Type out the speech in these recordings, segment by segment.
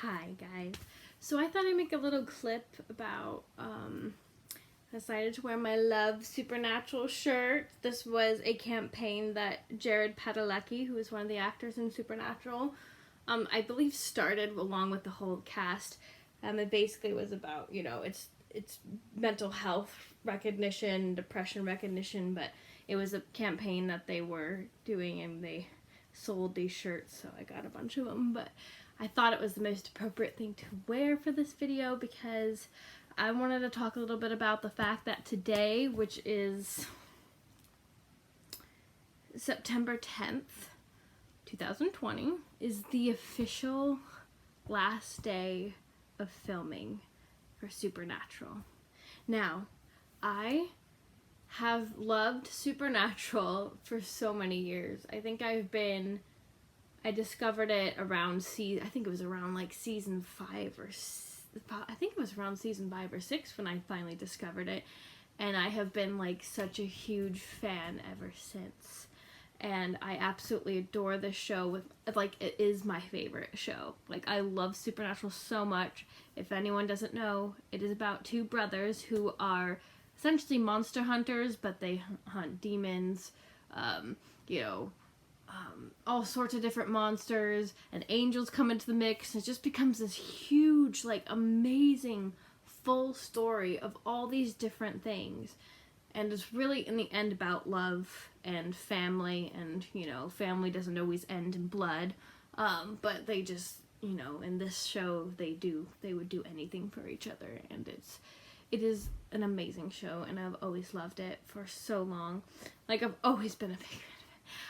Hi guys. So I thought I'd make a little clip about I decided to wear my Love Supernatural shirt. This was a campaign that Jared Padalecki, who is one of the actors in Supernatural, I believe started along with the whole cast. It basically was about, it's mental health recognition, depression recognition, but it was a campaign that they were doing and they sold these shirts, so I got a bunch of them, but I thought it was the most appropriate thing to wear for this video because I wanted to talk a little bit about the fact that today, which is September 10th, 2020, is the official last day of filming for Supernatural. Now, I have loved Supernatural for so many years. I think I discovered it around I think it was around like season 5 or I think it was around season 5 or 6 when I finally discovered it, and I have been like such a huge fan ever since. And I absolutely adore this show. It is my favorite show. Like, I love Supernatural so much. If anyone doesn't know, it is about two brothers who are essentially monster hunters, but they hunt demons, all sorts of different monsters, and angels come into the mix. It just becomes this huge, like, amazing, full story of all these different things. And it's really, in the end, about love and family, and, family doesn't always end in blood, but they just, in this show, they would do anything for each other, and it is an amazing show, and I've always loved it for so long. Like, I've always been a big fan.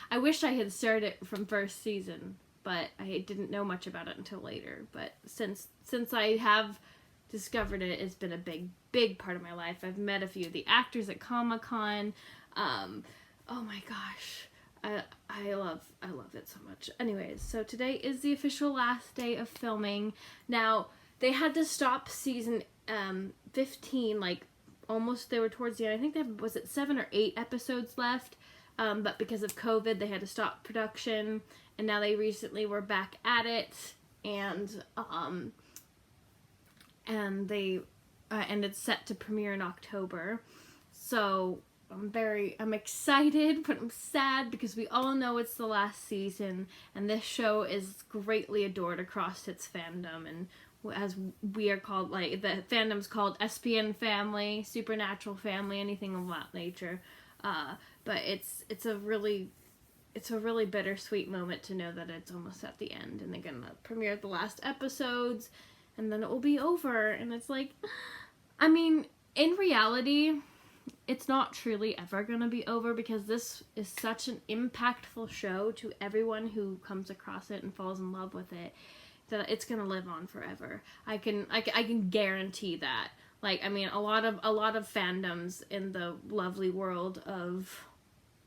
I wish I had started it from first season, but I didn't know much about it until later. But since I have discovered it, it's been a big part of my life. I've met a few of the actors at Comic-Con. Oh my gosh. I love it so much. Anyways, so today is the official last day of filming. Now, they had to stop season 15, like, almost, they were towards the end. I think they have, was it 7 or 8 episodes left? But because of COVID, they had to stop production, and now they recently were back at it, and it's set to premiere in October. So I'm excited, but I'm sad because we all know it's the last season, and this show is greatly adored across its fandom, and as we are called, like, the fandom's called SPN family, Supernatural family, anything of that nature. But it's a really bittersweet moment to know that it's almost at the end, and they're gonna premiere the last episodes, and then it will be over. And it's like, I mean, in reality, it's not truly ever gonna be over, because this is such an impactful show to everyone who comes across it and falls in love with it, that it's gonna live on forever. I can guarantee that. Like, I mean, a lot of fandoms in the lovely world of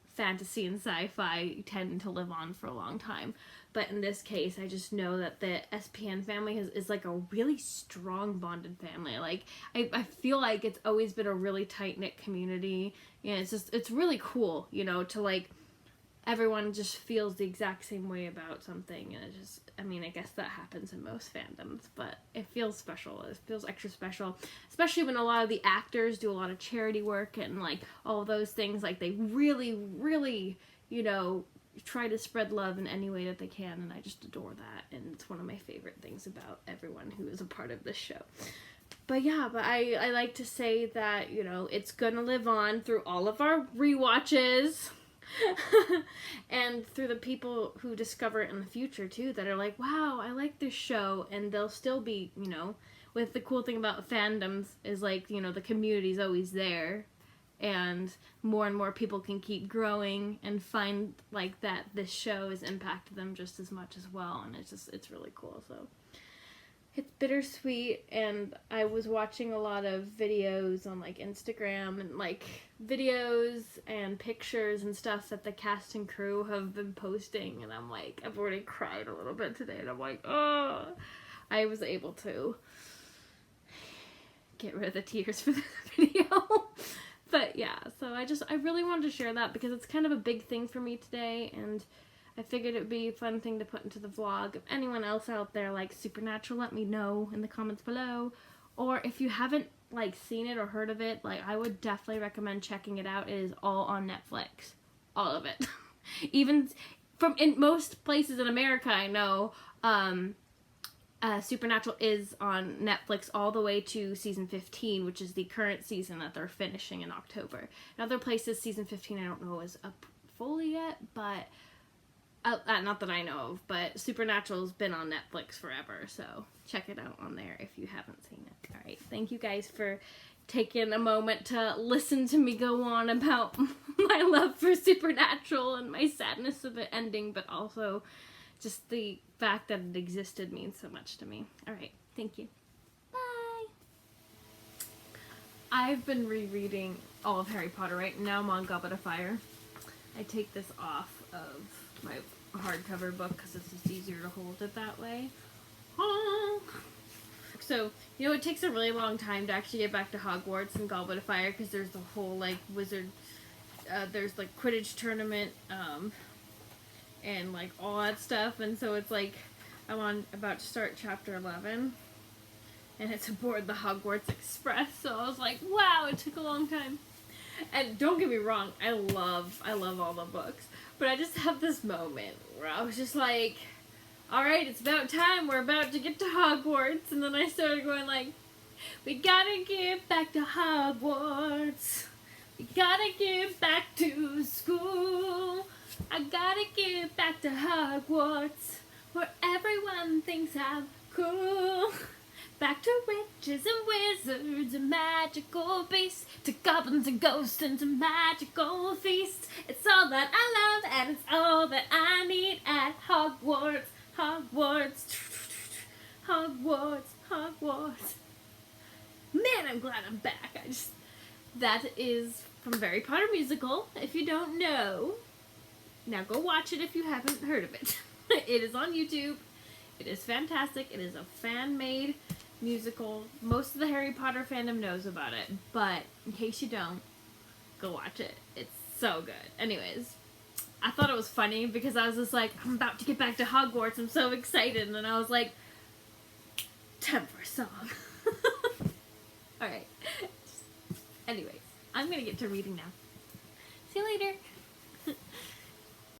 fantasy and sci-fi tend to live on for a long time. But in this case, I just know that the SPN family is like a really strong bonded family. Like, I feel like it's always been a really tight-knit community. It's really cool, to, like, everyone just feels the exact same way about something, and I guess that happens in most fandoms, but it feels special. It feels extra special, especially when a lot of the actors do a lot of charity work and, like, all those things. Like, they really, really, try to spread love in any way that they can, and I just adore that, and it's one of my favorite things about everyone who is a part of this show. But yeah, I like to say that, it's gonna live on through all of our rewatches, and through the people who discover it in the future too, that are like, wow, I like this show, and they'll still be, with the cool thing about fandoms is, like, the community's always there, and more people can keep growing and find, like, that this show has impacted them just as much as well, and it's really cool. So it's bittersweet, and I was watching a lot of videos on, like, Instagram, and, like, videos and pictures and stuff that the cast and crew have been posting, and I'm like, I've already cried a little bit today, and I'm like, oh, I was able to get rid of the tears for this video. But yeah, so I really wanted to share that because it's kind of a big thing for me today, and I figured it would be a fun thing to put into the vlog. If anyone else out there likes Supernatural, let me know in the comments below. Or if you haven't like seen it or heard of it, like I would definitely recommend checking it out. It is all on Netflix. All of it. Even in most places in America, I know, Supernatural is on Netflix all the way to season 15, which is the current season that they're finishing in October. In other places, season 15, I don't know, is up fully yet, but not that I know of, but Supernatural's been on Netflix forever, so check it out on there if you haven't seen it. Alright, thank you guys for taking a moment to listen to me go on about my love for Supernatural and my sadness of it ending, but also just the fact that it existed means so much to me. Alright, thank you. Bye! I've been rereading all of Harry Potter, right? Now I'm on Goblet of Fire. I take this off of my hardcover book because it's just easier to hold it that way. So, you know, it takes a really long time to actually get back to Hogwarts and Goblet of Fire because there's the whole, like, wizard, there's, like, Quidditch tournament, and, like, all that stuff, and so it's, like, I'm about to start chapter 11, and it's aboard the Hogwarts Express, so I was like, wow, it took a long time. And don't get me wrong, I love all the books, but I just have this moment where I was just like, alright, it's about time, we're about to get to Hogwarts, and then I started going like, we gotta get back to Hogwarts, we gotta get back to school, I gotta get back to Hogwarts, where everyone thinks I'm cool. Back to witches and wizards and magical beasts, to goblins and ghosts and to magical feasts. It's all that I love and it's all that I need at Hogwarts, Hogwarts, Hogwarts, Hogwarts. Man, I'm glad I'm back. That is from Harry Potter Musical, if you don't know. Now go watch it if you haven't heard of it. It is on YouTube. It is fantastic. It is a fan-made musical. Most of the Harry Potter fandom knows about it, but in case you don't, go watch it. It's so good. Anyways, I thought it was funny because I was just like, I'm about to get back to Hogwarts. I'm so excited. And then I was like, time for a song. Alright. Anyways, I'm going to get to reading now. See you later.